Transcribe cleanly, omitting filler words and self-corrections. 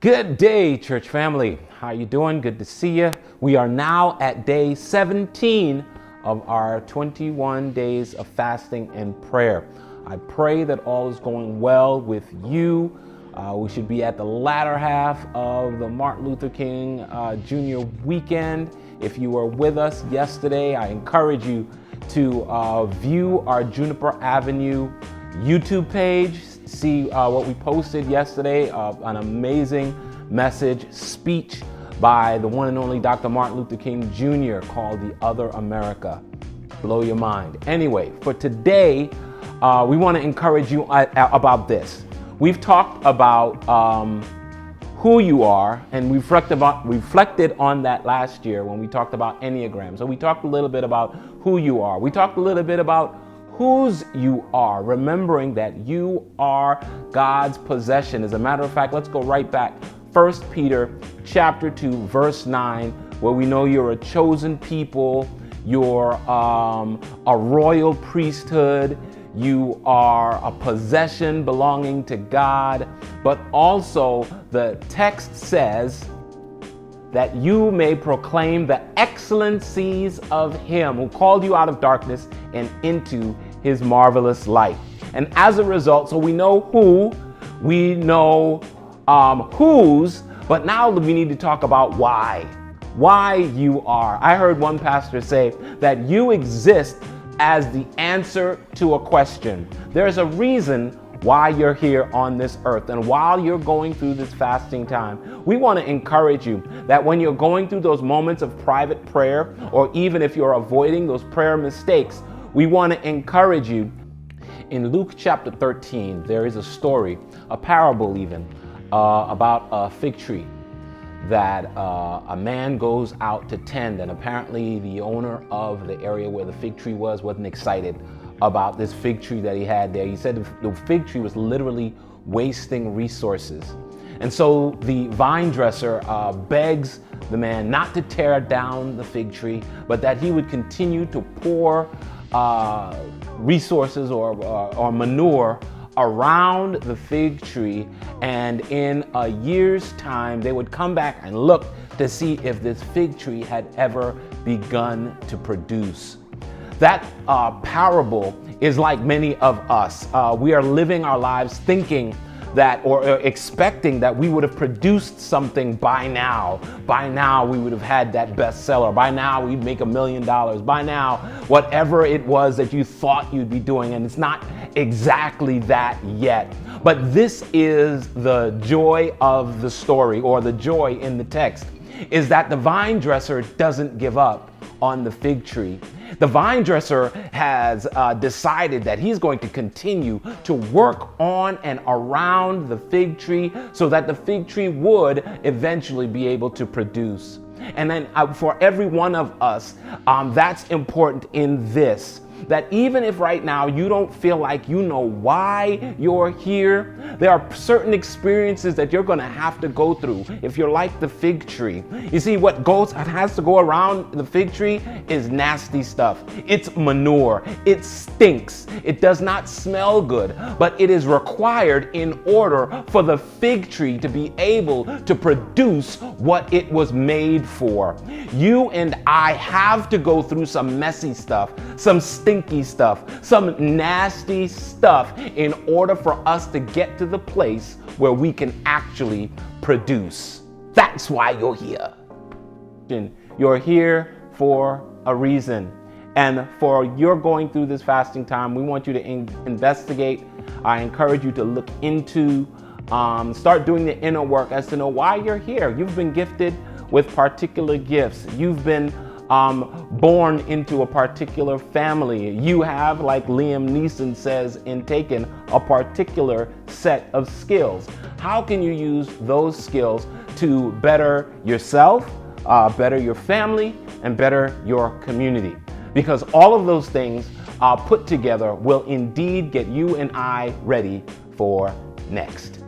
Good day, church family. How you doing? Good to see you. We are now at day 17 of our 21 days of fasting and prayer. I pray that all is going well with you. We should be at the latter half of the Martin Luther King Jr. weekend. If you were with us yesterday, I encourage you to view our Juniper Avenue YouTube page. See what we posted yesterday, an amazing message, speech by the one and only Dr. Martin Luther King Jr. called The Other America. Blow your mind. Anyway, for today, we want to encourage you about this. We've talked about who you are, and we reflected on that last year when we talked about Enneagram. So we talked a little bit about who you are. We talked a little bit about whose you are, remembering that you are God's possession. As a matter of fact, let's go right back. 1 Peter chapter 2, verse 9, where we know you're a chosen people, you're a royal priesthood, you are a possession belonging to God, but also the text says that you may proclaim the excellencies of Him who called you out of darkness and into His marvelous light. And as a result, so we know who, we know whose, but now we need to talk about why you are. I heard one pastor say that you exist as the answer to a question. There's a reason why you're here on this earth. And while you're going through this fasting time, we want to encourage you that when you're going through those moments of private prayer, or even if you're avoiding those prayer mistakes, we want to encourage you. In Luke chapter 13, there is a story, a parable even, about a fig tree that a man goes out to tend, and apparently the owner of the area where the fig tree wasn't excited about this fig tree that he had there. He said the fig tree was literally wasting resources. And so the vine dresser begs the man not to tear down the fig tree, but that he would continue to pour resources or manure around the fig tree, and in a year's time they would come back and look to see if this fig tree had ever begun to produce. That parable is like many of us. We are living our lives thinking that, or expecting that we would have produced something by now. By now we would have had that bestseller. By now we'd make $1 million. By now, whatever it was that you thought you'd be doing, and it's not exactly that yet. But this is the joy of the story, or the joy in the text, is that the vine dresser doesn't give up on the fig tree. The vine dresser has decided that he's going to continue to work on and around the fig tree so that the fig tree would eventually be able to produce. And then for every one of us, that's important in this, that even if right now you don't feel like you know why you're here, there are certain experiences that you're going to have to go through if you're like the fig tree. You see, what has to go around the fig tree is nasty stuff. It's manure. It stinks. It does not smell good, but it is required in order for the fig tree to be able to produce what it was made for. You and I have to go through some messy stuff, some stinky stuff, some nasty stuff in order for us to get to the place where we can actually produce. That's why you're here. You're here for a reason. And for you're going through this fasting time, we want you to investigate. I encourage you to look into, start doing the inner work as to know why you're here. You've been gifted with particular gifts. You've been born into a particular family. You have, like Liam Neeson says in Taken, a particular set of skills. How can you use those skills to better yourself, better your family, and better your community? Because all of those things put together will indeed get you and I ready for next.